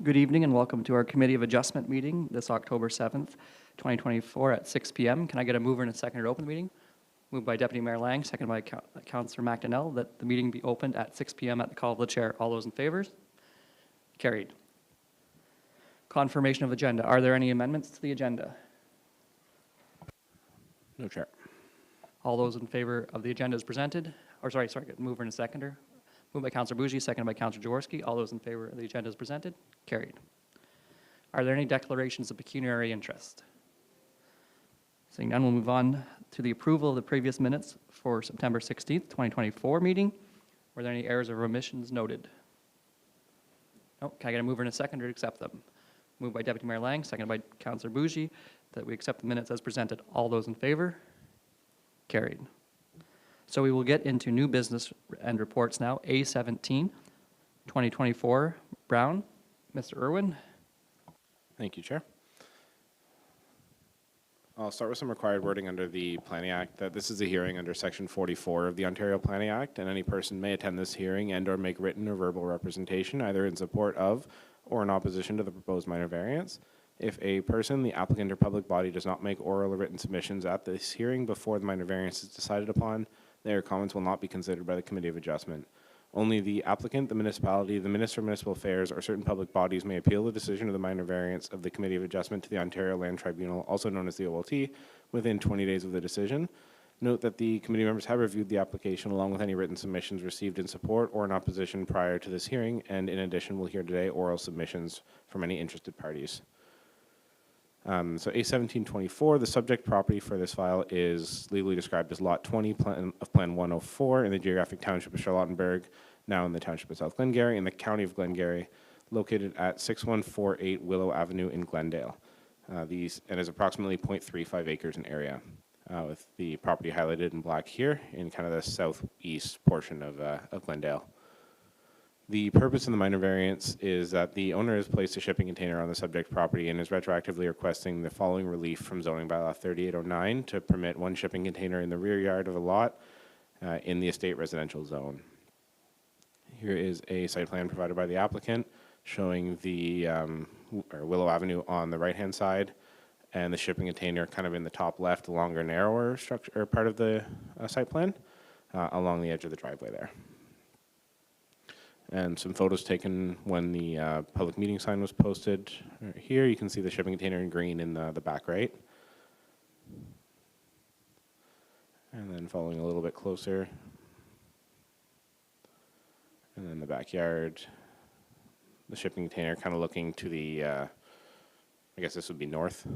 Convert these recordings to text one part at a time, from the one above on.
Good evening and welcome to our Committee of Adjustment meeting this October 7th, 2024 at 6 p.m. Can I get a mover and a seconder to open the meeting? Moved by Deputy Mayor Lang, seconded by Councillor McDonnell, that the meeting be opened at 6 p.m. at the call of the chair. All those in favor? Carried. Confirmation of agenda. Are there any amendments to the agenda? No, Chair. All those in favor of the agenda as presented? Or sorry, mover and a seconder. Moved by Councillor Bougee, seconded by Councillor Jaworski. All those in favor of the agenda as presented? Carried. Are there any declarations of pecuniary interest? Seeing none, we'll move on to the approval of the previous minutes for September 16th, 2024 meeting. Were there any errors or omissions noted? No. Can I get a mover and a seconder to accept them? Moved by Deputy Mayor Lang, seconded by Councillor Bougee, that we accept the minutes as presented. All those in favor? Carried. So we will get into new business and reports now. A17, 2024, Brown. Mr. Irwin. Thank you, Chair. I'll start with some required wording under the Planning Act, that this is a hearing under Section 44 of the Ontario Planning Act, and any person may attend this hearing and or make written or verbal representation either in support of or in opposition to the proposed minor variance. If a person, the applicant, or public body does not make oral or written submissions at this hearing before the minor variance is decided upon, their comments will not be considered by the Committee of Adjustment. Only the applicant, the municipality, the Minister of Municipal Affairs, or certain public bodies may appeal the decision of the minor variance of the Committee of Adjustment to the Ontario Land Tribunal, also known as the OLT, within 20 days of the decision. Note that the committee members have reviewed the application along with any written submissions received in support or in opposition prior to this hearing, and in addition, we'll hear today oral submissions from any interested parties. So A1724, the subject property for this file is legally described as Lot 20 of Plan 104 in the geographic township of Charlottenburg, now in the township of South Glengarry, in the county of Glengarry, located at 6148 Willow Avenue in Glendale. And is approximately 0.35 acres in area, with the property highlighted in black here in kind of the southeast portion of Glendale. The purpose of the minor variance is that the owner has placed a shipping container on the subject property and is retroactively requesting the following relief from zoning bylaw 3809 to permit one shipping container in the rear yard of a lot in the estate residential zone. Here is a site plan provided by the applicant showing the Willow Avenue on the right-hand side and the shipping container kind of in the top left, the longer, narrower structure or part of the site plan along the edge of the driveway there. And some photos taken when the public meeting sign was posted. Here you can see the shipping container in green in the back right. And then following a little bit closer. And then the backyard. The shipping container kind of looking to the, I guess this would be north.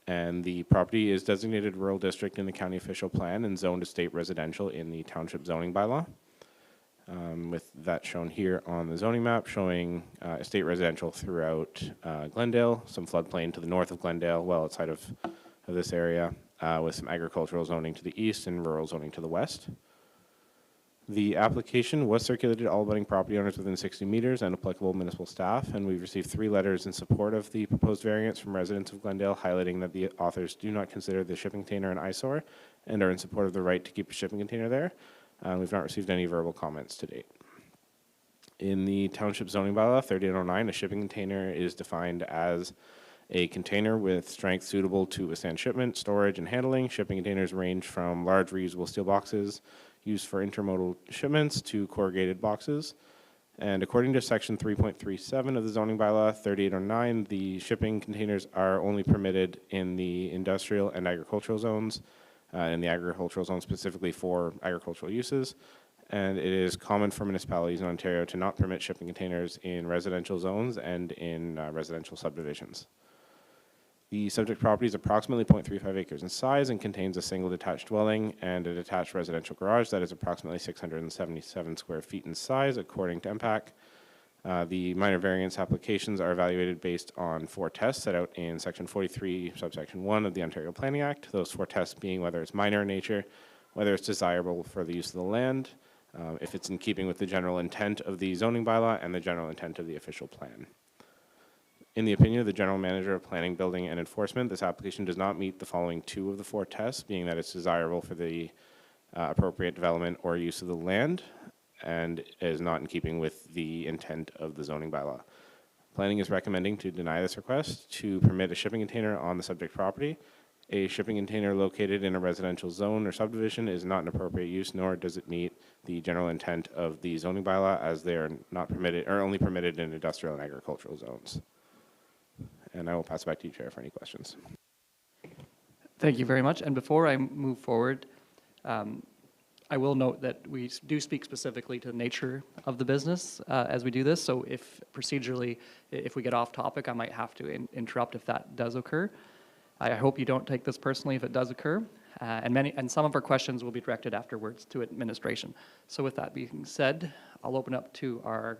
And the property is designated rural district in the county official plan and zoned estate residential in the township zoning bylaw. With that shown here on the zoning map, showing estate residential throughout Glendale, some floodplain to the north of Glendale, well outside of this area, with some agricultural zoning to the east and rural zoning to the west. The application was circulated to all abutting property owners within 60 meters and applicable municipal staff, and we've received 3 letters in support of the proposed variance from residents of Glendale, highlighting that the authors do not consider the shipping container an eyesore and are in support of the right to keep a shipping container there. We've not received any verbal comments to date. In the Township Zoning Bylaw 3809, a shipping container is defined as a container with strength suitable to withstand shipment, storage, and handling. Shipping containers range from large reusable steel boxes used for intermodal shipments to corrugated boxes. And according to Section 3.37 of the Zoning Bylaw 3809, the shipping containers are only permitted in the industrial and agricultural zones, in the agricultural zone specifically for agricultural uses. And it is common for municipalities in Ontario to not permit shipping containers in residential zones and in residential subdivisions. The subject property is approximately 0.35 acres in size and contains a single detached dwelling and a detached residential garage that is approximately 677 square feet in size according to MPAC. The minor variance applications are evaluated based on 4 tests set out in Section 43, subsection 1 of the Ontario Planning Act. Those 4 tests being whether it's minor in nature, whether it's desirable for the use of the land, if it's in keeping with the general intent of the zoning bylaw and the general intent of the official plan. In the opinion of the General Manager of Planning, Building, and Enforcement, this application does not meet the following 2 of the 4 tests, being that it's desirable for the appropriate development or use of the land, and is not in keeping with the intent of the zoning bylaw. Planning is recommending to deny this request to permit a shipping container on the subject property. A shipping container located in a residential zone or subdivision is not an appropriate use, nor does it meet the general intent of the zoning bylaw, as they are not permitted, or only permitted in industrial and agricultural zones. And I will pass it back to you, Chair, for any questions. Thank you very much. And before I move forward, I will note that we do speak specifically to the nature of the business as we do this. So if procedurally, if we get off topic, I might have to interrupt if that does occur. I hope you don't take this personally if it does occur. And some of our questions will be directed afterwards to administration. So with that being said, I'll open up to our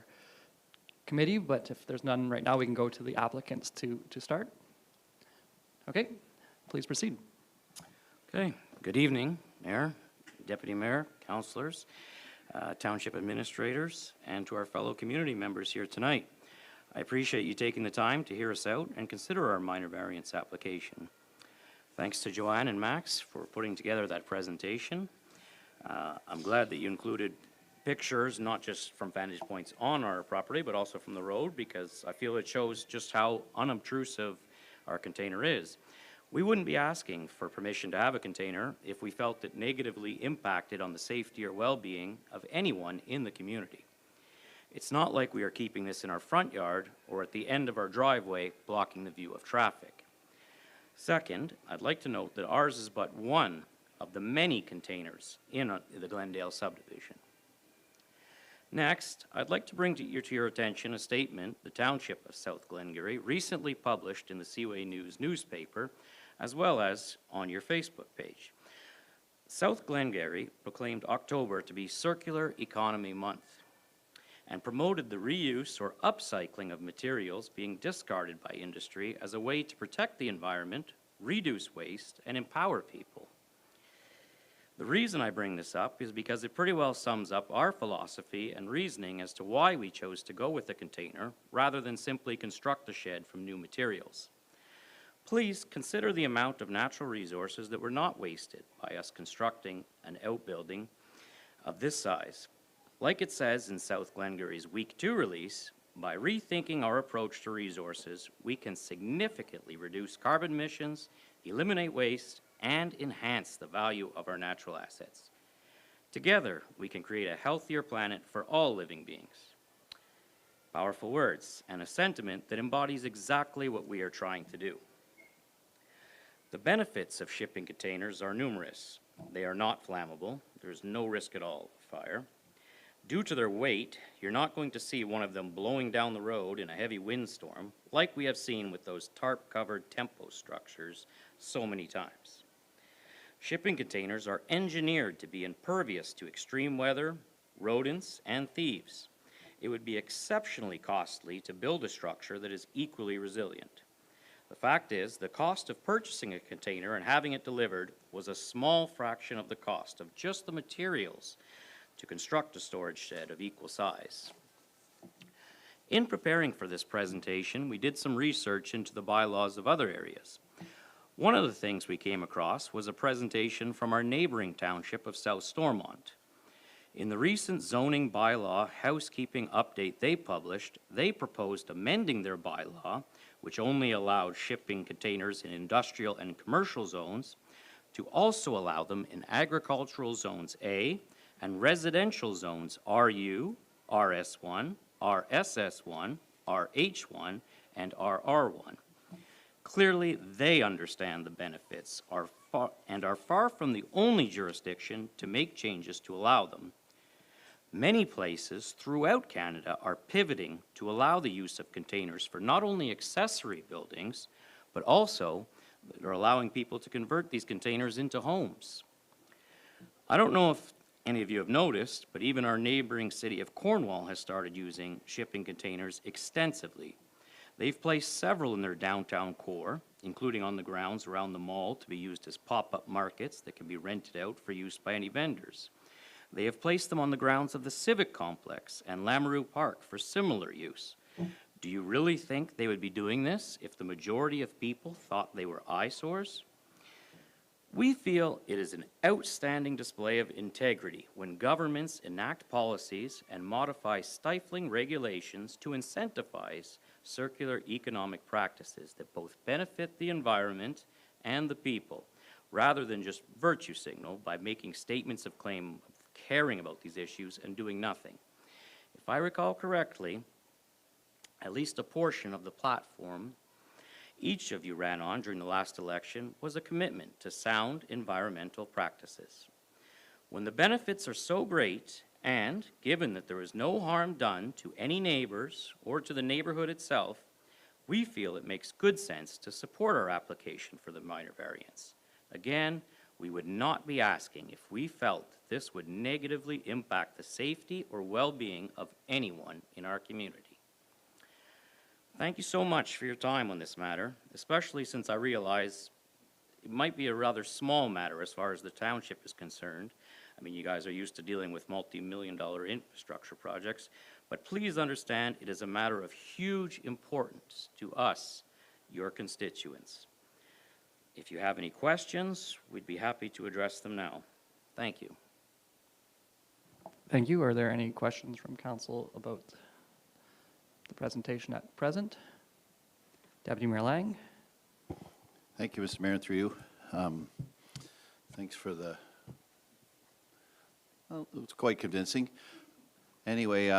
committee, but if there's none right now, we can go to the applicants to start. Okay, please proceed. Okay, good evening, Mayor, Deputy Mayor, councillors, township administrators, and to our fellow community members here tonight. I appreciate you taking the time to hear us out and consider our minor variance application. Thanks to Joanne and Max for putting together that presentation. I'm glad that you included pictures, not just from vantage points on our property, but also from the road, because I feel it shows just how unobtrusive our container is. We wouldn't be asking for permission to have a container if we felt it negatively impacted on the safety or well-being of anyone in the community. It's not like we are keeping this in our front yard or at the end of our driveway, blocking the view of traffic. Second, I'd like to note that ours is but one of the many containers in the Glendale subdivision. Next, I'd like to bring to your attention a statement the Township of South Glengarry recently published in the Seaway News newspaper, as well as on your Facebook page. South Glengarry proclaimed October to be Circular Economy Month and promoted the reuse or upcycling of materials being discarded by industry as a way to protect the environment, reduce waste, and empower people. The reason I bring this up is because it pretty well sums up our philosophy and reasoning as to why we chose to go with a container rather than simply construct a shed from new materials. Please consider the amount of natural resources that were not wasted by us constructing an outbuilding of this size. Like it says in South Glengarry's Week 2 release, by rethinking our approach to resources, we can significantly reduce carbon emissions, eliminate waste, and enhance the value of our natural assets. Together, we can create a healthier planet for all living beings. Powerful words, and a sentiment that embodies exactly what we are trying to do. The benefits of shipping containers are numerous. They are not flammable. There's no risk at all of fire. Due to their weight, you're not going to see one of them blowing down the road in a heavy windstorm, like we have seen with those tarp-covered tempo structures so many times. Shipping containers are engineered to be impervious to extreme weather, rodents, and thieves. It would be exceptionally costly to build a structure that is equally resilient. The fact is, the cost of purchasing a container and having it delivered was a small fraction of the cost of just the materials to construct a storage shed of equal size. In preparing for this presentation, we did some research into the bylaws of other areas. One of the things we came across was a presentation from our neighboring township of South Stormont. In the recent zoning bylaw housekeeping update they published, they proposed amending their bylaw, which only allowed shipping containers in industrial and commercial zones, to also allow them in agricultural zones A and residential zones RU, RS1, RSS1, RH1, and RR1. Clearly, they understand the benefits are far from the only jurisdiction to make changes to allow them. Many places throughout Canada are pivoting to allow the use of containers for not only accessory buildings, but also are allowing people to convert these containers into homes. I don't know if any of you have noticed, but even our neighboring city of Cornwall has started using shipping containers extensively. They've placed several in their downtown core, including on the grounds around the mall to be used as pop-up markets that can be rented out for use by any vendors. They have placed them on the grounds of the Civic Complex and Lamoureux Park for similar use. Do you really think they would be doing this if the majority of people thought they were eyesores? We feel it is an outstanding display of integrity when governments enact policies and modify stifling regulations to incentivize circular economic practices that both benefit the environment and the people, rather than just virtue signal by making statements of claim of caring about these issues and doing nothing. If I recall correctly, at least a portion of the platform each of you ran on during the last election was a commitment to sound environmental practices. When the benefits are so great, and given that there is no harm done to any neighbors or to the neighborhood itself, we feel it makes good sense to support our application for the minor variance. Again, we would not be asking if we felt this would negatively impact the safety or well-being of anyone in our community. Thank you so much for your time on this matter, especially since I realize it might be a rather small matter as far as the township is concerned. I mean, you guys are used to dealing with multi-million-dollar infrastructure projects, but please understand it is a matter of huge importance to us, your constituents. If you have any questions, we'd be happy to address them now. Thank you. Thank you. Are there any questions from council about the presentation at present? Deputy Mayor Lang. Thank you, Mr. Mayor, through you. Thanks for the, well, it was quite convincing. Anyway,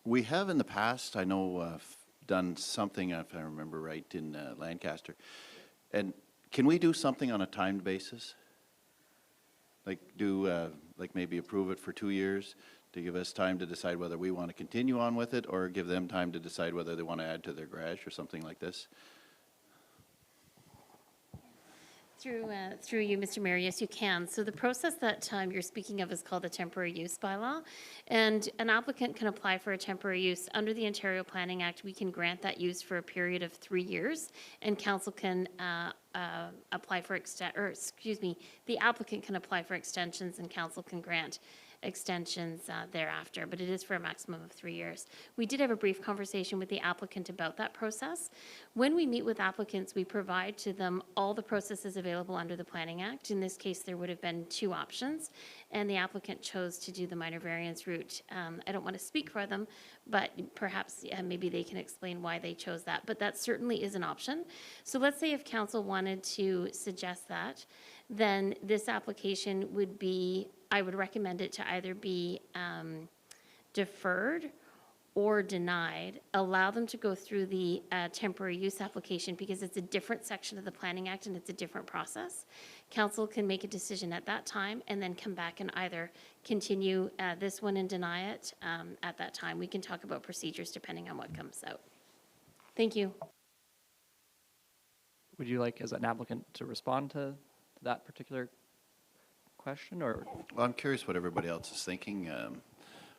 we have in the past, I know, done something, if I remember right, in Lancaster. And can we do something on a timed basis? Like like maybe approve it for 2 years to give us time to decide whether we want to continue on with it, or give them time to decide whether they want to add to their garage or something like this? Through you, Mr. Mayor, yes, you can. So the process that you're speaking of is called the temporary use bylaw, and an applicant can apply for a temporary use. Under the Ontario Planning Act, we can grant that use for a period of 3 years, and council can apply for the applicant can apply for extensions, and council can grant extensions thereafter, but it is for a maximum of 3 years. We did have a brief conversation with the applicant about that process. When we meet with applicants, we provide to them all the processes available under the Planning Act. In this case, there would have been 2 options, and the applicant chose to do the minor variance route. I don't want to speak for them, but perhaps maybe they can explain why they chose that, but that certainly is an option. So let's say if council wanted to suggest that, then this application would be, I would recommend it to either be deferred or denied. Allow them to go through the temporary use application, because it's a different section of the Planning Act and it's a different process. Council can make a decision at that time and then come back and either continue this one and deny it at that time. We can talk about procedures depending on what comes out. Thank you. Would you like, as an applicant, to respond to that particular question, or? Well, I'm curious what everybody else is thinking.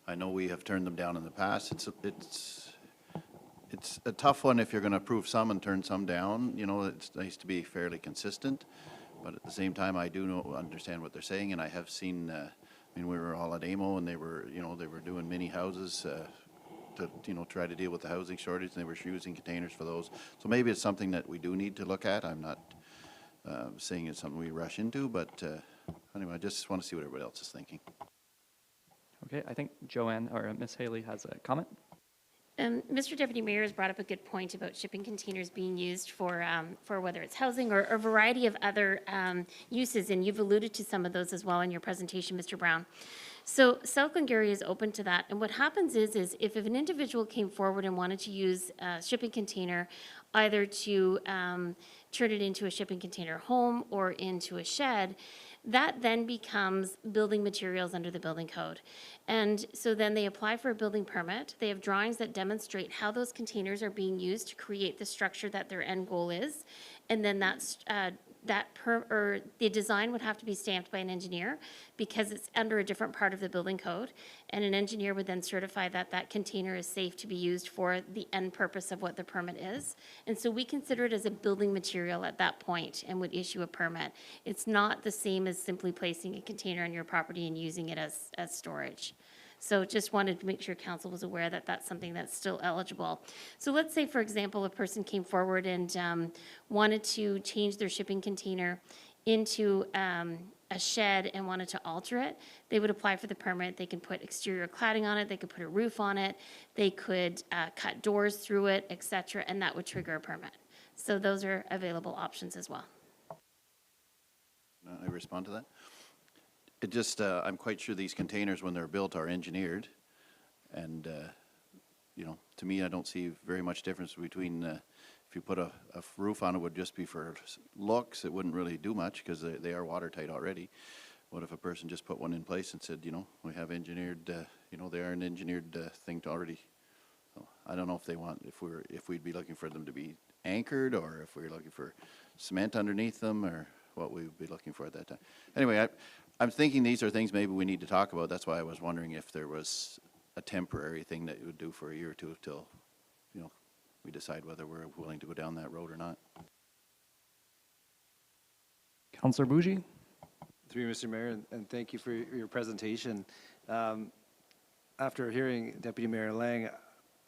I know we have turned them down in the past. It's a tough one if you're going to approve some and turn some down. You know, it's nice to be fairly consistent, but at the same time, I do understand what they're saying, and I have seen. I mean, we were all at AMO, and they were doing mini houses to try to deal with the housing shortage, and they were using containers for those. So maybe it's something that we do need to look at. I'm not saying it's something we rush into, but anyway, I just want to see what everybody else is thinking. Okay, I think Joanne or Ms. Haley has a comment. Mr. Deputy Mayor has brought up a good point about shipping containers being used for whether it's housing or a variety of other uses, and you've alluded to some of those as well in your presentation, Mr. Brown. So South Glengarry is open to that, and what happens is if an individual came forward and wanted to use a shipping container either to turn it into a shipping container home or into a shed, that then becomes building materials under the building code. And so then they apply for a building permit. They have drawings that demonstrate how those containers are being used to create the structure that their end goal is. And then the design would have to be stamped by an engineer because it's under a different part of the building code. And an engineer would then certify that that container is safe to be used for the end purpose of what the permit is. And so we consider it as a building material at that point and would issue a permit. It's not the same as simply placing a container on your property and using it as storage. So just wanted to make sure council was aware that that's something that's still eligible. So let's say, for example, a person came forward and wanted to change their shipping container into a shed and wanted to alter it, they would apply for the permit. They can put exterior cladding on it, they could put a roof on it, they could cut doors through it, et cetera, and that would trigger a permit. So those are available options as well. I respond to that? It just, I'm quite sure these containers, when they're built, are engineered. And, you know, to me, I don't see very much difference between, if you put a roof on it, would just be for looks, it wouldn't really do much because they are watertight already. What if a person just put one in place and said, you know, we have engineered, you know, they are an engineered thing to already. So I don't know if they want, if we'd be looking for them to be anchored, or if we're looking for cement underneath them, or what we would be looking for at that time. Anyway, I'm thinking these are things maybe we need to talk about. That's why I was wondering if there was a temporary thing that you would do for a year or two till, you know, we decide whether we're willing to go down that road or not. Councillor Bougie? Through you, Mr. Mayor, and thank you for your presentation. After hearing Deputy Mayor Lang,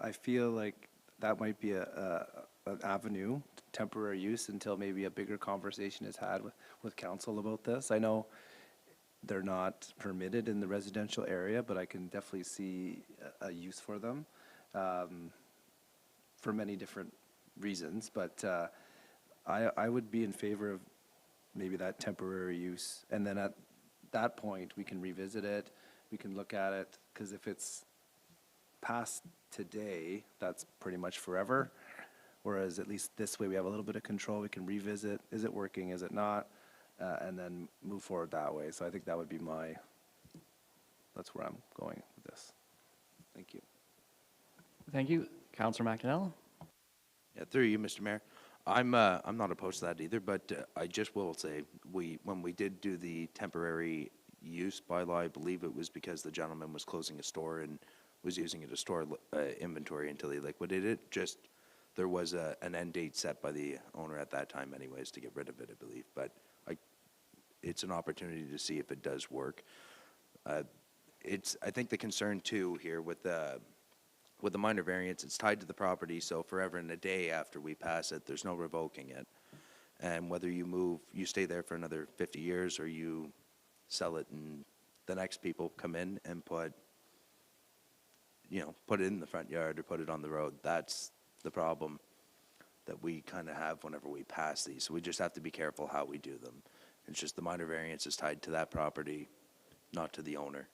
I feel like that might be an avenue, temporary use, until maybe a bigger conversation is had with council about this. I know they're not permitted in the residential area, but I can definitely see a use for them for many different reasons. But I would be in favor of maybe that temporary use. And then at that point, we can revisit it, we can look at it, because if it's past today, that's pretty much forever. Whereas at least this way, we have a little bit of control, we can revisit, is it working, is it not? And then move forward that way. So I think that would be that's where I'm going with this. Thank you. Thank you. Councillor McDonnell? Yeah, through you, Mr. Mayor. I'm not opposed to that either, but I just will say, when we did do the temporary use bylaw, I believe it was because the gentleman was closing a store and was using it to store inventory until he liquidated it. Just, there was an end date set by the owner at that time anyways to get rid of it, I believe. But it's an opportunity to see if it does work. I think the concern too here with the minor variance, it's tied to the property, so forever and a day after we pass it, there's no revoking it. And whether you stay there for another 50 years, or you sell it and the next people come in and put it in the front yard or put it on the road, that's the problem that we kind of have whenever we pass these. So we just have to be careful how we do them. It's just the minor variance is tied to that property, not to the owner.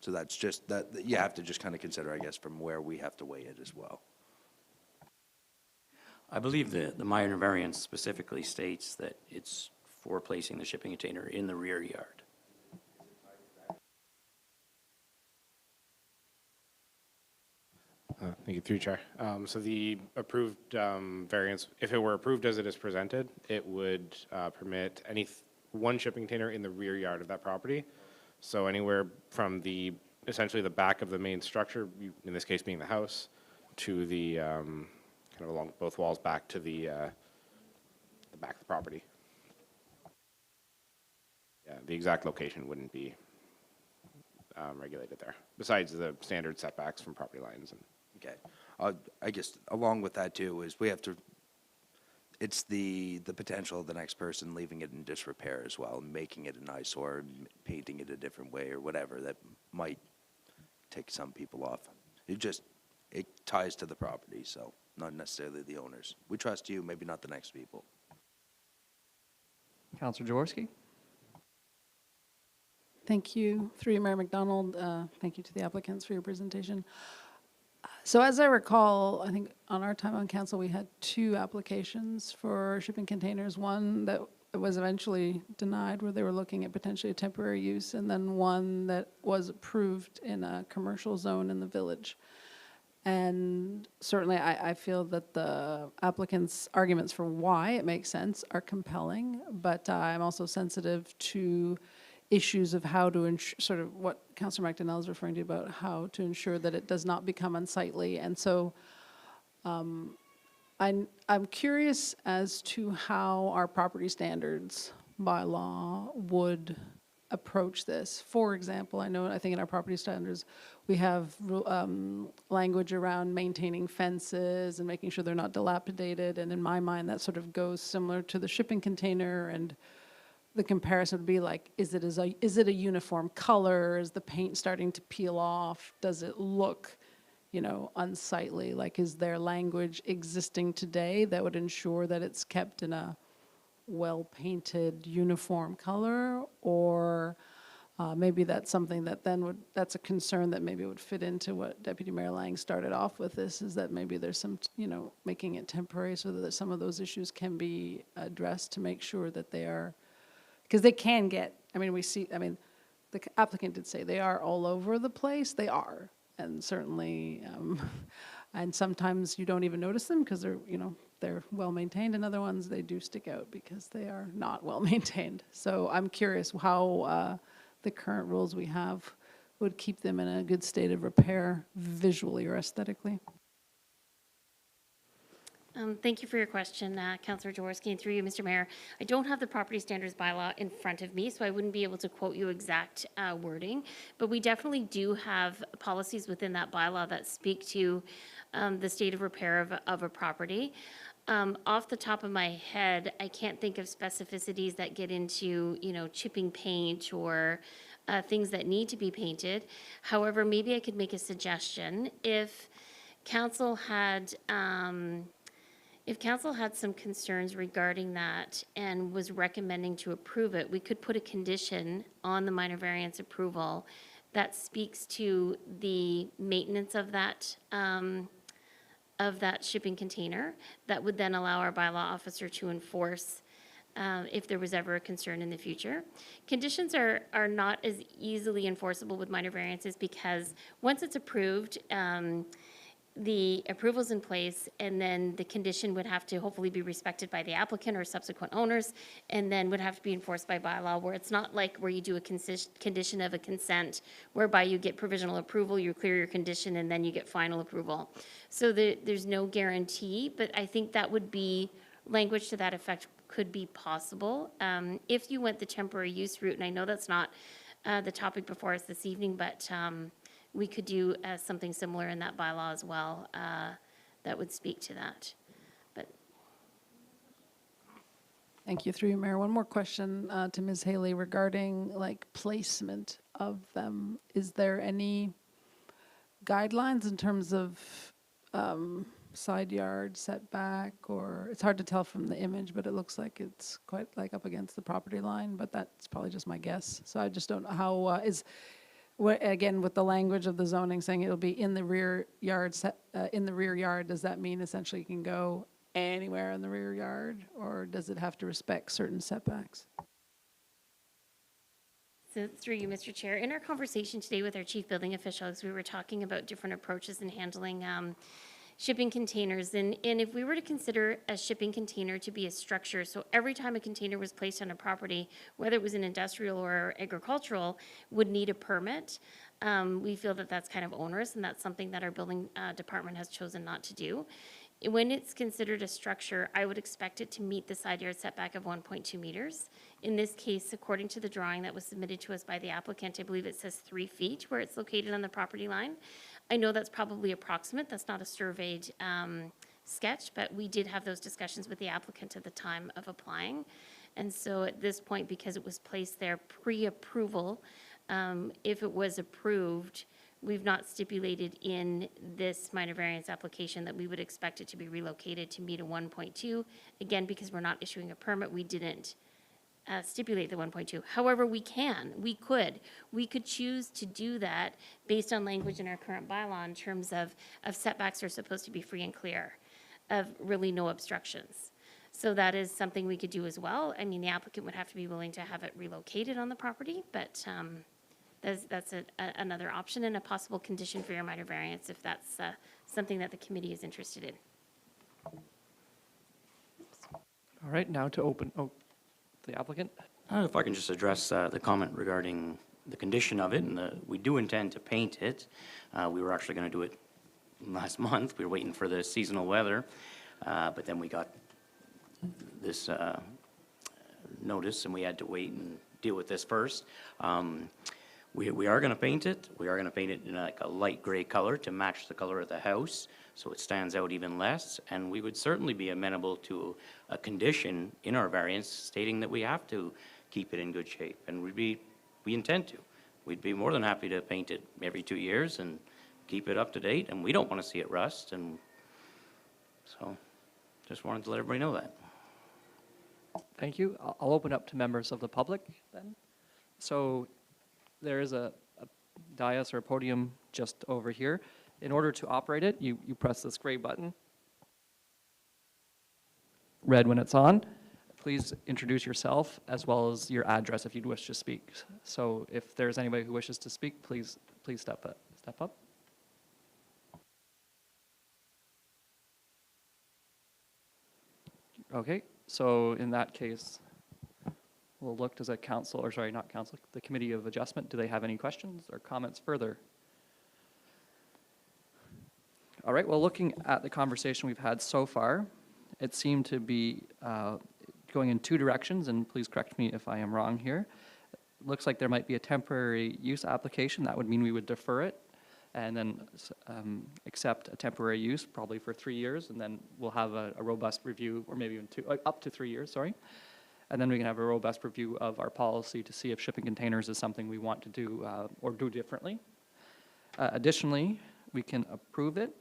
So that's just, that you have to just kind of consider, I guess, from where we have to weigh it as well. I believe the minor variance specifically states that it's for placing the shipping container in the rear yard. Thank you, through Chair. So the approved variance, if it were approved as it is presented, it would permit one shipping container in the rear yard of that property. So anywhere from essentially the back of the main structure, in this case being the house, to the kind of along both walls back to the back of the property. Yeah, the exact location wouldn't be regulated there, besides the standard setbacks from property lines. Okay. I guess along with that too is we have to, it's the potential of the next person leaving it in disrepair as well, making it an eyesore, painting it a different way or whatever that might take some people off. It ties to the property, so not necessarily the owners. We trust you, maybe not the next people. Councillor Jaworski? Thank you. Through you, Mayor McDonald, thank you to the applicants for your presentation. So as I recall, I think on our time on council, we had 2 applications for shipping containers. One that was eventually denied, where they were looking at potentially a temporary use, and then one that was approved in a commercial zone in the village. And certainly I feel that the applicants' arguments for why it makes sense are compelling, but I'm also sensitive to issues of how to ensure, sort of what Councillor McDonnell is referring to about how to ensure that it does not become unsightly. And so I'm curious as to how our property standards bylaw would approach this. For example, I think in our property standards, we have language around maintaining fences and making sure they're not dilapidated. And in my mind, that sort of goes similar to the shipping container and the comparison would be like, is it a uniform color? Is the paint starting to peel off? Does it look, unsightly? Like, is there language existing today that would ensure that it's kept in a well-painted uniform color? Or maybe that's something that that's a concern that maybe would fit into what Deputy Mayor Lang started off with this, is that maybe there's some, making it temporary so that some of those issues can be addressed to make sure that they are, because they can get, the applicant did say they are all over the place. They are. And certainly, and sometimes you don't even notice them because they're well-maintained, and other ones, they do stick out because they are not well-maintained. So I'm curious how the current rules we have would keep them in a good state of repair visually or aesthetically. Thank you for your question, Councillor Jaworski, and through you, Mr. Mayor. I don't have the property standards bylaw in front of me, so I wouldn't be able to quote you exact wording, but we definitely do have policies within that bylaw that speak to the state of repair of a property. Off the top of my head, I can't think of specificities that get into, chipping paint or things that need to be painted. However, maybe I could make a suggestion. If council had some concerns regarding that and was recommending to approve it, we could put a condition on the minor variance approval that speaks to the maintenance of that shipping container, that would then allow our bylaw officer to enforce if there was ever a concern in the future. Conditions are not as easily enforceable with minor variances because once it's approved, the approval's in place, and then the condition would have to hopefully be respected by the applicant or subsequent owners, and then would have to be enforced by bylaw, where it's not like where you do a condition of a consent, whereby you get provisional approval, you clear your condition, and then you get final approval. So there's no guarantee, but I think that would be, language to that effect could be possible. If you went the temporary use route, and I know that's not the topic before us this evening, but we could do something similar in that bylaw as well that would speak to that. But Thank you. Through you, Mayor. One more question to Ms. Haley regarding placement of them. Is there any guidelines in terms of side yard setback, or it's hard to tell from the image, but it looks like it's quite up against the property line, but that's probably just my guess. So I just don't know how again, with the language of the zoning saying it'll be in the rear yard, does that mean essentially you can go anywhere in the rear yard, or does it have to respect certain setbacks? so through you, Mr. Chair, in our conversation today with our chief building officials, we were talking about different approaches in handling shipping containers. And if we were to consider a shipping container to be a structure, so every time a container was placed on a property, whether it was an industrial or agricultural, would need a permit. We feel that that's kind of onerous, and that's something that our building department has chosen not to do. When it's considered a structure, I would expect it to meet the side yard setback of 1.2 meters. In this case, according to the drawing that was submitted to us by the applicant, I believe it says 3 feet where it's located on the property line. I know that's probably approximate, that's not a surveyed sketch, but we did have those discussions with the applicant at the time of applying. And so at this point, because it was placed there pre-approval, if it was approved, we've not stipulated in this minor variance application that we would expect it to be relocated to meet a 1.2. Again, because we're not issuing a permit, we didn't stipulate the 1.2. However, we could choose to do that based on language in our current bylaw in terms of setbacks are supposed to be free and clear, of really no obstructions. So that is something we could do as well. I mean, the applicant would have to be willing to have it relocated on the property, but that's another option and a possible condition for your minor variance if that's something that the committee is interested in. All right, now to open, the applicant. If I can just address the comment regarding the condition of it, and we do intend to paint it. We were actually going to do it last month. We were waiting for the seasonal weather, but then we got this notice, and we had to wait and deal with this first. We are going to paint it. We are going to paint it in a light gray color to match the color of the house, so it stands out even less. And we would certainly be amenable to a condition in our variance stating that we have to keep it in good shape. And we intend to. We'd be more than happy to paint it every 2 years and keep it up to date, and we don't want to see it rust, and so just wanted to let everybody know that. Thank you. I'll open up to members of the public then. So there is a dais or a podium just over here. In order to operate it, you press this gray button, red when it's on. Please introduce yourself as well as your address if you'd wish to speak. So if there's anybody who wishes to speak, please step up. Okay, so in that case, we'll look to the council, or sorry, not council, the Committee of Adjustment. Do they have any questions or comments further? All right, well, looking at the conversation we've had so far, it seemed to be going in two directions, and please correct me if I am wrong here. It looks like there might be a temporary use application. That would mean we would defer it and then accept a temporary use, probably for 3 years, and then we'll have a robust review, or maybe even up to 3 years, sorry. And then we can have a robust review of our policy to see if shipping containers is something we want to do or do differently. Additionally, we can approve it,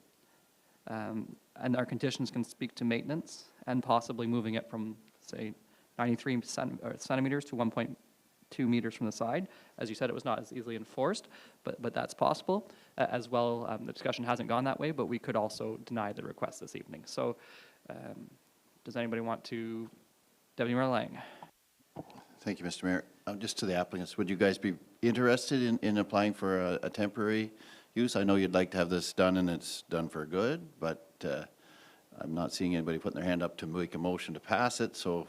and our conditions can speak to maintenance and possibly moving it from, say, 93 centimeters to 1.2 meters from the side. As you said, it was not as easily enforced, but that's possible. As well, the discussion hasn't gone that way, but we could also deny the request this evening. So does anybody want to? Deputy Mayor Lang. Thank you, Mr. Mayor. Just to the applicants, would you guys be interested in applying for a temporary use? I know you'd like to have this done and it's done for good, but I'm not seeing anybody putting their hand up to make a motion to pass it, so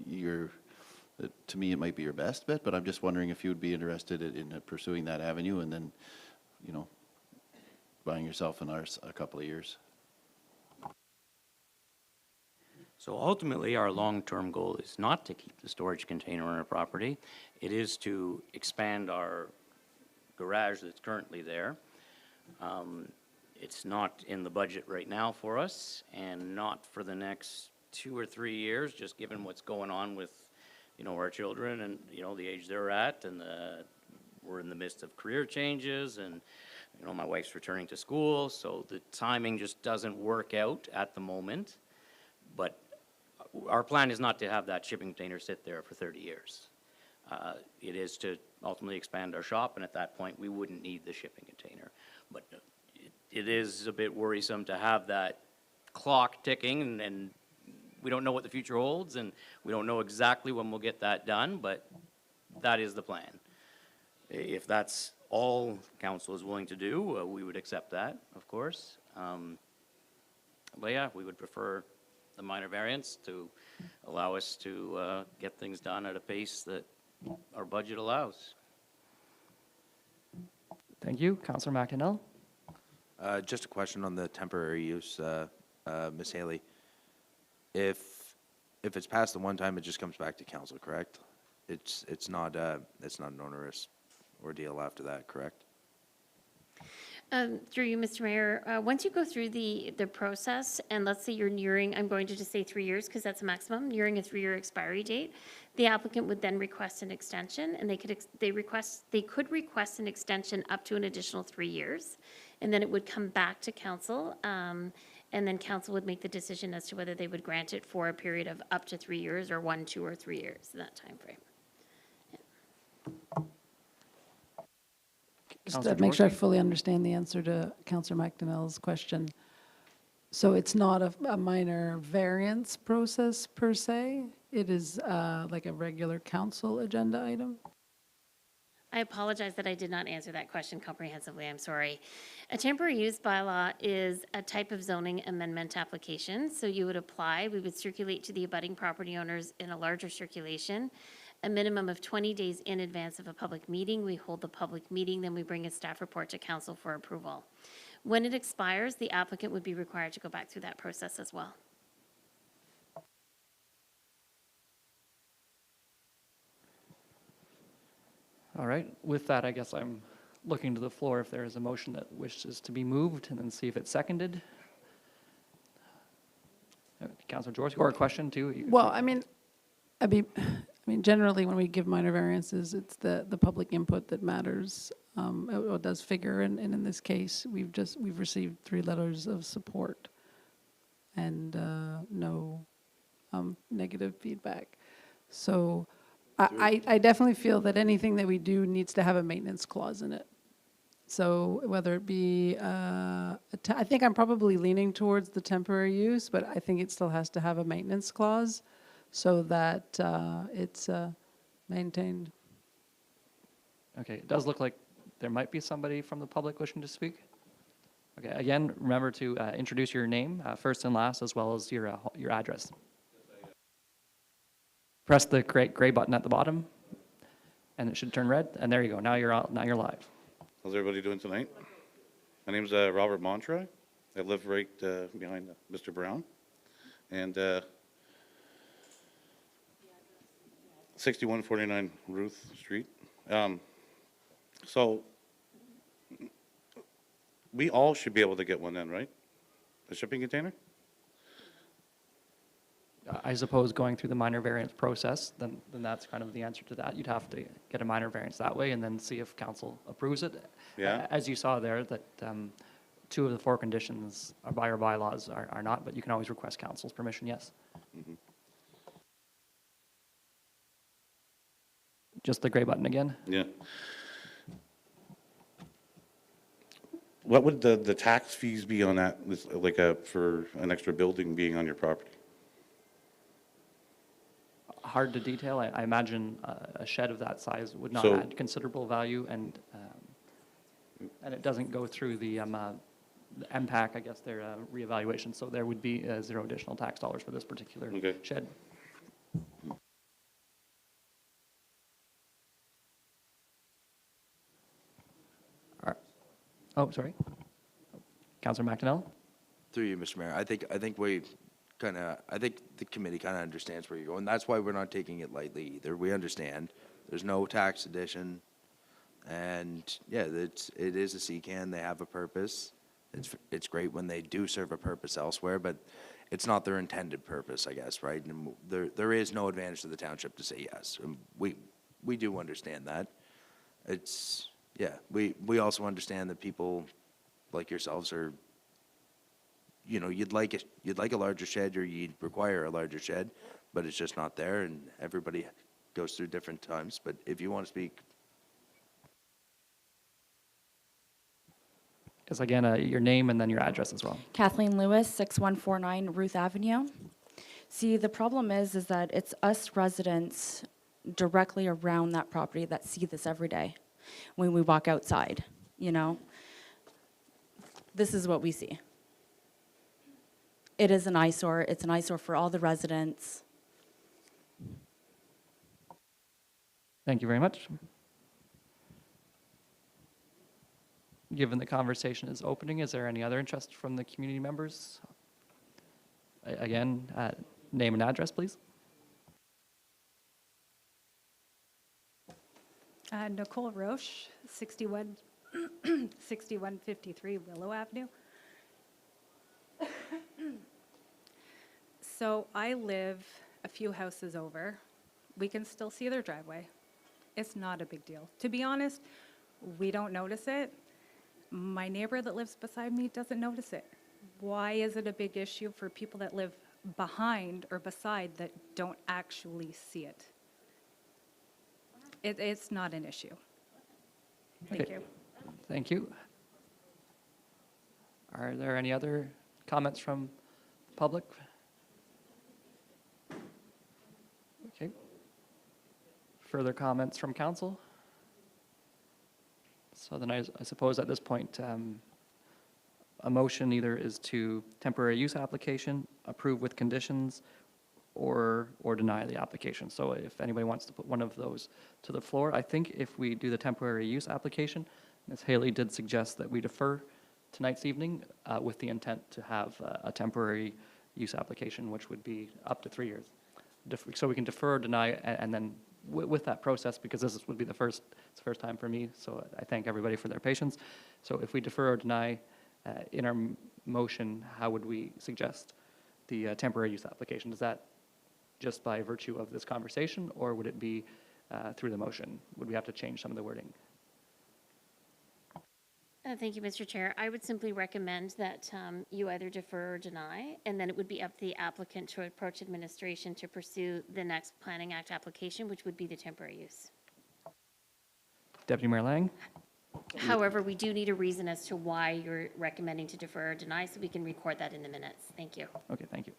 to me, it might be your best bet, but I'm just wondering if you would be interested in pursuing that avenue and then, you know, buying yourself a couple of years. So ultimately, our long-term goal is not to keep the storage container on our property. It is to expand our garage that's currently there. It's not in the budget right now for us, and not for the next 2 or 3 years, just given what's going on with, you know, our children and, you know, the age they're at, and we're in the midst of career changes, and, you know, my wife's returning to school, so the timing just doesn't work out at the moment. But our plan is not to have that shipping container sit there for 30 years. It is to ultimately expand our shop, and at that point, we wouldn't need the shipping container. But it is a bit worrisome to have that clock ticking, and we don't know what the future holds, and we don't know exactly when we'll get that done, but that is the plan. If that's all council is willing to do, we would accept that, of course. But yeah, we would prefer the minor variance to allow us to get things done at a pace that our budget allows. Thank you. Councillor McDonnell. Just a question on the temporary use, Ms. Haley. If it's passed the one time, it just comes back to council, correct? It's not an onerous ordeal after that, correct? Through you, Mr. Mayor, once you go through the process, and let's say you're nearing, I'm going to just say 3 years because that's a maximum, nearing a 3-year expiry date, the applicant would then request an extension, and they could request an extension up to an additional 3 years, and then it would come back to council, and then council would make the decision as to whether they would grant it for a period of up to 3 years or 1, 2, or 3 years in that time frame. Just Councillor to make sure I Jaworski? fully understand the answer to Councillor McDonnell's question. So it's not a minor variance process per se? It is like a regular council agenda item? I apologize that I did not answer that question comprehensively. I'm sorry. A temporary use bylaw is a type of zoning amendment application. So you would apply, we would circulate to the abutting property owners in a larger circulation, a minimum of 20 days in advance of a public meeting. We hold the public meeting, then we bring a staff report to council for approval. When it expires, the applicant would be required to go back through that process as well. All right. With that, I guess I'm looking to the floor if there is a motion that wishes to be moved, and then see if it's seconded. Councillor Jaworski, or a question too? Well, I mean, Generally, when we give minor variances, it's the public input that matters. It does figure, and in this case, we've received 3 letters of support and no negative feedback. So I definitely feel that anything that we do needs to have a maintenance clause in it. So whether it be, I think I'm probably leaning towards the temporary use, but I think it still has to have a maintenance clause so that it's maintained. Okay, it does look like there might be somebody from the public wishing to speak. Okay, again, remember to introduce your name, first and last, as well as your address. Press the gray button at the bottom, and it should turn red, and there you go. Now you're live. How's everybody doing tonight? My name's Robert Montroy. I live right behind Mr. Brown. And 6149 Ruth Street. So we all should be able to get one then, right? A shipping container? I suppose going through the minor variance process, then that's kind of the answer to that. You'd have to get a minor variance that way and then see if council approves it. Yeah. As you saw there, that 2 of the 4 conditions are by our bylaws are not, but you can always request council's permission, yes. Mm-hmm. Just the gray button again. Yeah. What would the tax fees be on that, like for an extra building being on your property? Hard to detail. I imagine a shed of that size would not So- add considerable value, and it doesn't go through the MPAC, I guess, their reevaluation. So there would be 0 additional tax dollars for this particular Okay. shed. All right. Oh, sorry. Councillor McDonnell? Through you, Mr. Mayor, I think the committee kind of understands where you're going. That's why we're not taking it lightly either. We understand. There's no tax addition. And yeah, it is a CCAN. They have a purpose. It's great when they do serve a purpose elsewhere, but it's not their intended purpose, I guess, right? And there is no advantage to the township to say yes. And we do understand that. We also understand that people like yourselves are, you'd like a larger shed, or you'd require a larger shed, but it's just not there, and everybody goes through different times. But if you want to speak. Yes, again, your name and then your address as well. Kathleen Lewis, 6149 Ruth Avenue. See, the problem is that it's us residents directly around that property that see this every day when we walk outside, This is what we see. It is an eyesore. It's an eyesore for all the residents. Thank you very much. Given the conversation is opening, is there any other interest from the community members? Again, name and address, please. Nicole Roche, 6153 Willow Avenue. So I live a few houses over. We can still see their driveway. It's not a big deal. To be honest, we don't notice it. My neighbor that lives beside me doesn't notice it. Why is it a big issue for people that live behind or beside that don't actually see it? It's not an issue. Thank Okay. you. Thank you. Are there any other comments from the public? Okay. Further comments from council? So then I suppose at this point, a motion either is to temporary use application, approve with conditions, or deny the application. So if anybody wants to put one of those to the floor, I think if we do the temporary use application, Ms. Haley did suggest that we defer tonight's evening with the intent to have a temporary use application, which would be up to 3 years. So we can defer, deny, and then with that process, because this would be it's the first time for me, so I thank everybody for their patience. So if we defer or deny in our motion, how would we suggest the temporary use application? Does that just by virtue of this conversation, or would it be through the motion? Would we have to change some of the wording? Thank you, Mr. Chair. I would simply recommend that you either defer or deny, and then it would be up to the applicant to approach administration to pursue the next Planning Act application, which would be the temporary use. Deputy Mayor Lang? However, we do need a reason as to why you're recommending to defer or deny, so we can record that in the minutes. Thank you. Okay, thank you.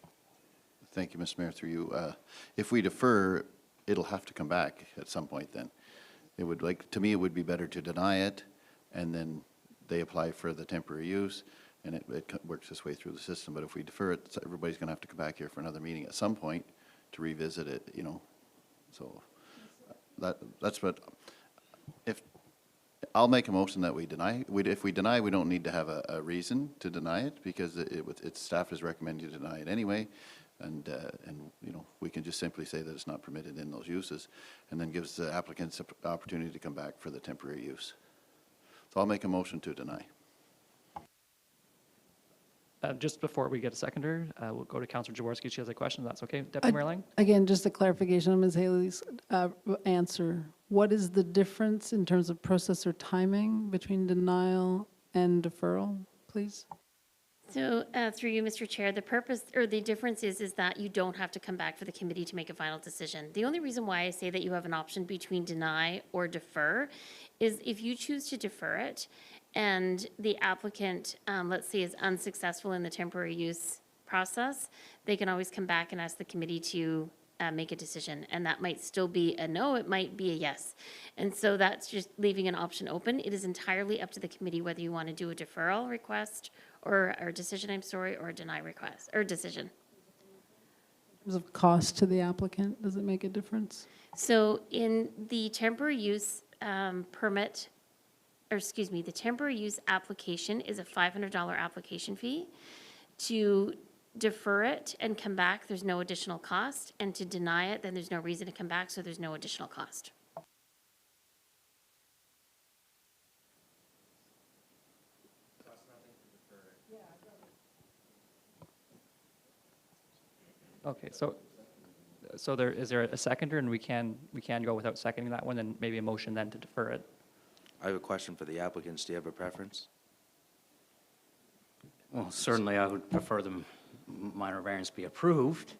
Thank you, Mr. Mayor, through you. If we defer, it'll have to come back at some point then. It would to me, it would be better to deny it, and then they apply for the temporary use, and it works its way through the system. But if we defer it, everybody's going to have to come back here for another meeting at some point to revisit it, you know. So that's what, if, I'll make a motion that we deny. If we deny, we don't need to have a reason to deny it, because its staff is recommending you deny it anyway. And you know, we can just simply say that it's not permitted in those uses, and then gives the applicants an opportunity to come back for the temporary use. So I'll make a motion to deny. Just before we get a seconder, we'll go to Councillor Jaworski. She has a question. That's okay. Deputy Mayor Lang? Again, just a clarification on Ms. Haley's answer. What is the difference in terms of process or timing between denial and deferral, please? So through you, Mr. Chair, the purpose or the difference is that you don't have to come back for the committee to make a final decision. The only reason why I say that you have an option between deny or defer is if you choose to defer it and the applicant, let's say, is unsuccessful in the temporary use process, they can always come back and ask the committee to make a decision. And that might still be a no, it might be a yes. And so that's just leaving an option open. It is entirely up to the committee whether you want to do a deferral request or decision, or a deny request, or decision. In terms of cost to the applicant, does it make a difference? So in the temporary use permit, or excuse me, the temporary use application is a $500 application fee. To defer it and come back, there's no additional cost. And to deny it, then there's no reason to come back, so there's no additional cost. Okay, so is there a seconder, and we can go without seconding that one, and maybe a motion then to defer it? I have a question for the applicants. Do you have a preference? Well, certainly I would prefer the minor variance be approved.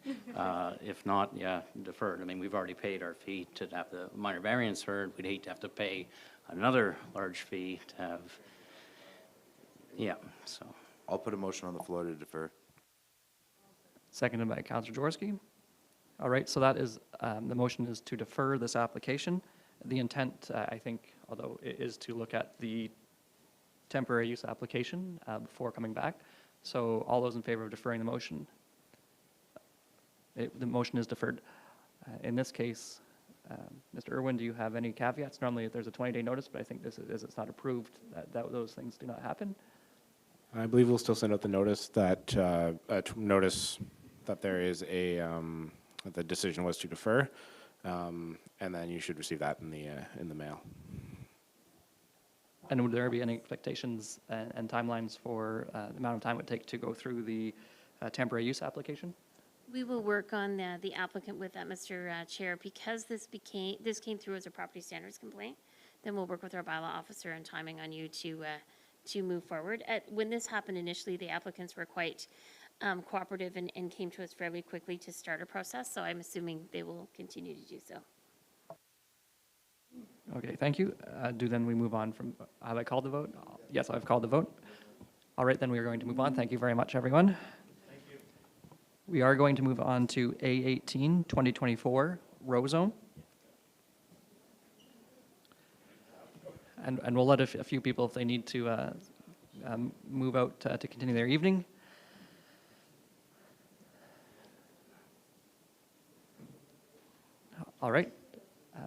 If not, yeah, deferred. I mean, we've already paid our fee to have the minor variance heard. We'd hate to have to pay another large fee to have, yeah, so. I'll put a motion on the floor to defer. Seconded by Councillor Jaworski. All right, so that is, the motion is to defer this application. The intent, I think, although it is to look at the temporary use application before coming back. So all those in favor of deferring the motion? The motion is deferred. In this case, Mr. Irwin, do you have any caveats? Normally, there's a 20-day notice, but I think this is, as it's not approved, that those things do not happen. I believe we'll still send out the notice that there is a that the decision was to defer, and then you should receive that in the mail. And would there be any expectations and timelines for the amount of time it would take to go through the temporary use application? We will work on the applicant with that, Mr. Chair, because this came through as a property standards complaint. Then we'll work with our bylaw officer and timing on you to move forward. When this happened initially, the applicants were quite cooperative and came to us fairly quickly to start a process, so I'm assuming they will continue to do so. Okay, thank you. Then we move on from, have I called the vote? Yes, I've called the vote. All right, then we are going to move on. Thank you very much, everyone. Thank you. We are going to move on to A18, 2024, Row Zone. And we'll let a few people, if they need to, move out to continue their evening. All right,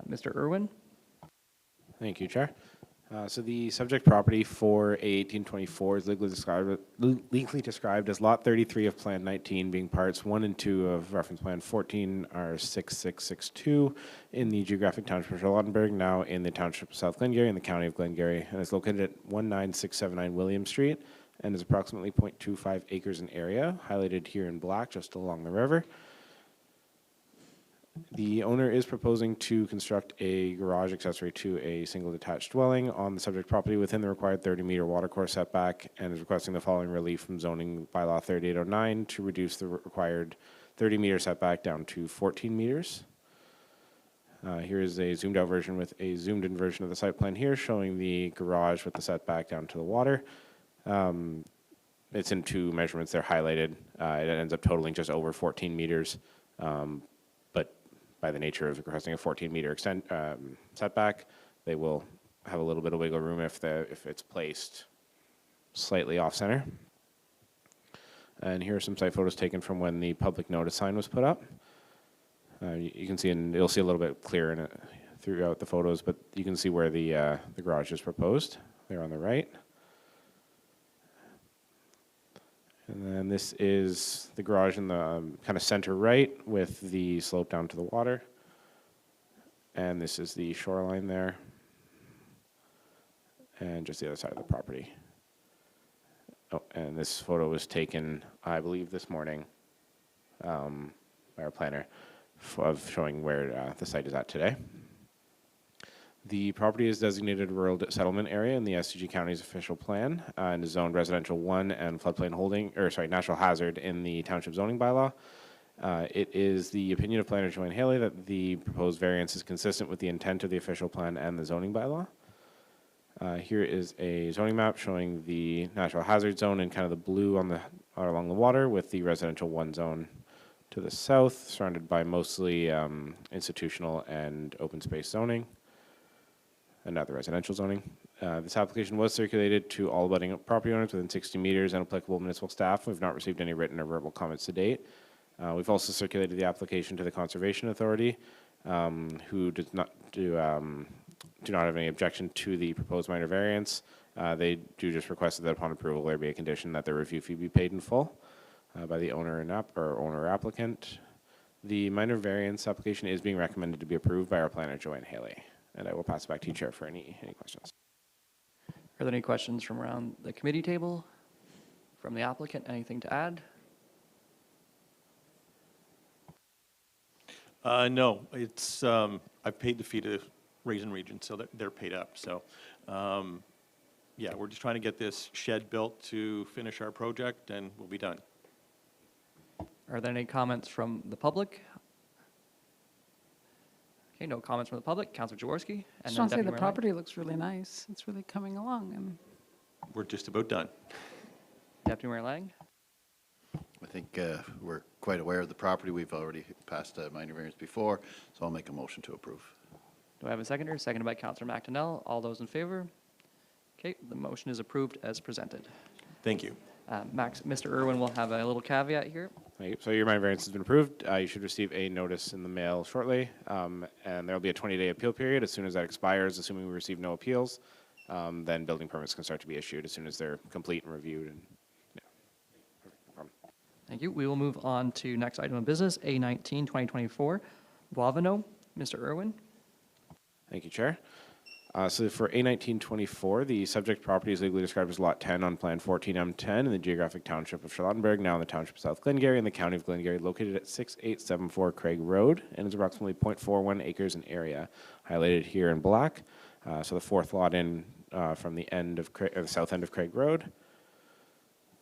Mr. Irwin. Thank you, Chair. So the subject property for A1824 is legally described as Lot 33 of Plan 19, being parts 1 and 2 of Reference Plan 14 R6662 in the geographic township of Charlottenburg, now in the township of South Glengarry in the county of Glengarry, and is located at 19679 William Street and is approximately 0.25 acres in area, highlighted here in black just along the river. The owner is proposing to construct a garage accessory to a single detached dwelling on the subject property within the required 30-meter watercourse setback and is requesting the following relief from zoning bylaw 3809 to reduce the required 30-meter setback down to 14 meters. Here is a zoomed out version with a zoomed in version of the site plan here showing the garage with the setback down to the water. It's in two measurements, they're highlighted. It ends up totaling just over 14 meters. But by the nature of requesting a 14-meter setback, they will have a little bit of wiggle room if it's placed slightly off center. And here are some site photos taken from when the public notice sign was put up. You can see, and you'll see a little bit clearer in it throughout the photos, but you can see where the garage is proposed. There on the right. And then this is the garage in the kind of center right with the slope down to the water. And this is the shoreline there. And just the other side of the property. Oh, and this photo was taken, I believe, this morning by our planner of showing where the site is at today. The property is designated rural settlement area in the SCG County's official plan and is zoned residential 1 and floodplain natural hazard in the township zoning bylaw. It is the opinion of planner Joanne Haley that the proposed variance is consistent with the intent of the official plan and the zoning bylaw. Here is a zoning map showing the natural hazard zone in kind of the blue along the water with the residential 1 zone to the south, surrounded by mostly institutional and open space zoning. And not the residential zoning. This application was circulated to all abutting property owners within 60 meters and applicable municipal staff. We've not received any written or verbal comments to date. We've also circulated the application to the Conservation Authority, who do not have any objection to the proposed minor variance. They do just request that upon approval there be a condition that the review fee be paid in full by the owner and owner applicant. The minor variance application is being recommended to be approved by our planner Joanne Haley. And I will pass it back to you, Chair, for any questions. Are there any questions from around the committee table? From the applicant, anything to add? No, it's, I've paid the fee to Raisin Region, so they're paid up. So, yeah, we're just trying to get this shed built to finish our project, and we'll be done. Are there any comments from the public? Okay, no comments from the public. Councillor Jaworski. Just want to say the property looks really nice. It's really coming along. And We're just about done. Deputy Mayor Lang. I think we're quite aware of the property. We've already passed a minor variance before, so I'll make a motion to approve. Do I have a seconder? Seconded by Councillor McDonnell. All those in favor? Okay, the motion is approved as presented. Thank you. Mr. Irwin will have a little caveat here. So your minor variance has been approved. You should receive a notice in the mail shortly, and there will be a 20-day appeal period. As soon as that expires, assuming we receive no appeals, then building permits can start to be issued as soon as they're complete and reviewed. And yeah. No problem. Thank you. We will move on to next item of business, A19, 2024, Wavano. Mr. Irwin. Thank you, Chair. So for A1924, the subject property is legally described as Lot 10 on Plan 14M10 in the geographic township of Charlottenburg, now in the township of South Glengarry in the county of Glengarry, located at 6874 Craig Road, and is approximately 0.41 acres in area, highlighted here in black. So the fourth lot in from the south end of Craig Road.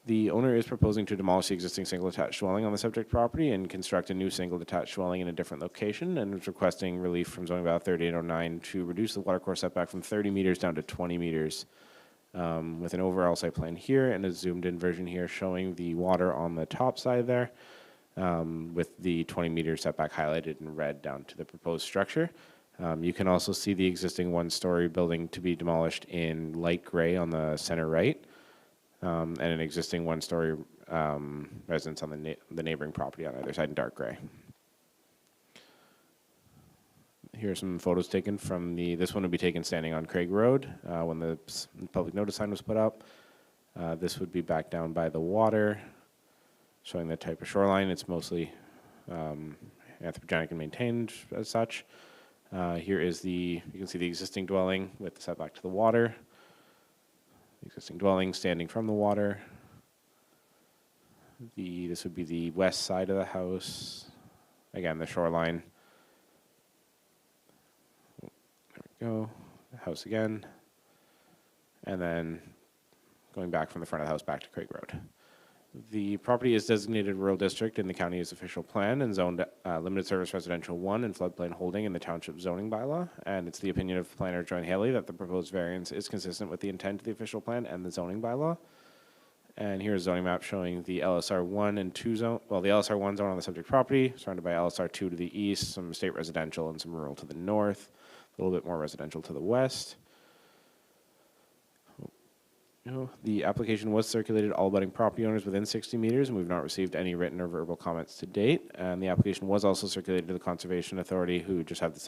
The owner is proposing to demolish the existing single-detached dwelling on the subject property and construct a new single-detached dwelling in a different location, and is requesting relief from zoning bylaw 3809 to reduce the watercourse setback from 30 meters down to 20 meters, with an overall site plan here and a zoomed-in version here showing the water on the top side there, with the 20-meter setback highlighted in red down to the proposed structure. You can also see the existing one-story building to be demolished in light gray on the center right. And an existing one-story residence on the neighboring property on either side in dark gray. Here are some photos taken from this one would be taken standing on Craig Road when the public notice sign was put up. This would be back down by the water, showing the type of shoreline. It's mostly anthropogenic and maintained as such. Here is you can see the existing dwelling with the setback to the water. Existing dwelling standing from the water. This would be the west side of the house. Again, the shoreline go. House again. And then going back from the front of the house back to Craig Road. The property is designated rural district in the county's official plan and zoned limited service residential 1 and floodplain holding in the township zoning bylaw. And it's the opinion of planner Joanne Haley that the proposed variance is consistent with the intent of the official plan and the zoning bylaw. And here's a zoning map showing the LSR 1 and 2 zone, well, the LSR 1 zone on the subject property, surrounded by LSR 2 to the east, some state residential and some rural to the north, a little bit more residential to the west. The application was circulated to all abutting property owners within 60 meters, and we've not received any written or verbal comments to date. And the application was also circulated to the Conservation Authority, who just had the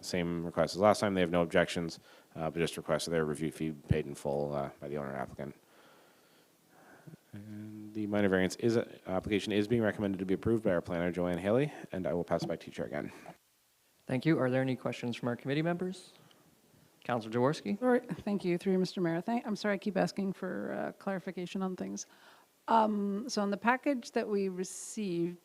same request as last time. They have no objections, but just requested their review fee paid in full by the owner and applicant. And the minor variance application is being recommended to be approved by our planner, Joanne Haley, and I will pass it back to you, Chair, again. Thank you. Are there any questions from our committee members? Councillor Jaworski? Sorry, thank you, through you, Mr. Mayor. I'm sorry, I keep asking for clarification on things. So on the package that we received,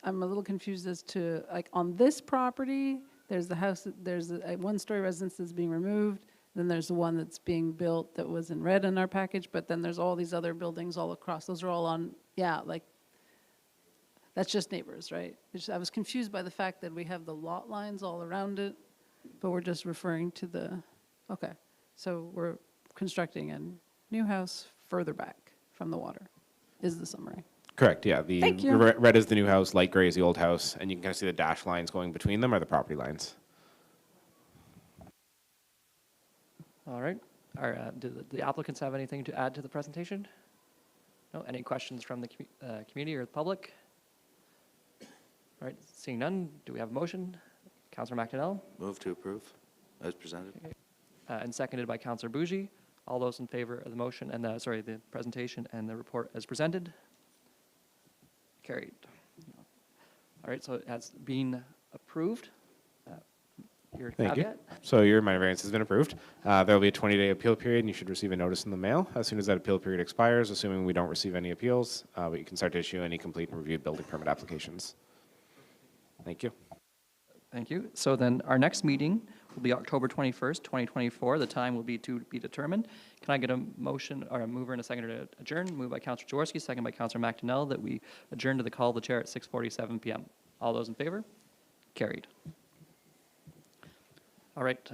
I'm a little confused as to, like, on this property, there's the house, there's a one-story residence that's being removed, then there's the one that's being built that was in red in our package, but then there's all these other buildings all across. Those are all on, yeah, like, that's just neighbors, right? I was confused by the fact that we have the lot lines all around it, but we're just referring to the, okay. So we're constructing a new house further back from the water, is the summary. Correct, yeah. The Thank you. red is the new house, light gray is the old house, and you can kind of see the dash lines going between them are the property lines. All right. Do the applicants have anything to add to the presentation? No? Any questions from the community or the public? All right, seeing none, do we have a motion? Councillor McDonnell, Move to approve as presented. and seconded by Councillor Bougie. All those in favor of the motion and the presentation and the report as presented? Carried. All right, so it has been approved. Your Thank you. caveat? So your minor variance has been approved. There will be a 20-day appeal period, and you should receive a notice in the mail as soon as that appeal period expires, assuming we don't receive any appeals, but you can start to issue any complete and reviewed building permit applications. Thank you. Thank you. So then our next meeting will be October 21st, 2024. The time will be to be determined. Can I get a motion or a mover and a seconder to adjourn? Moved by Councillor Jaworski, second by Councillor McDonnell, that we adjourn to the call of the chair at 6:47 p.m. All those in favor? Carried. All right.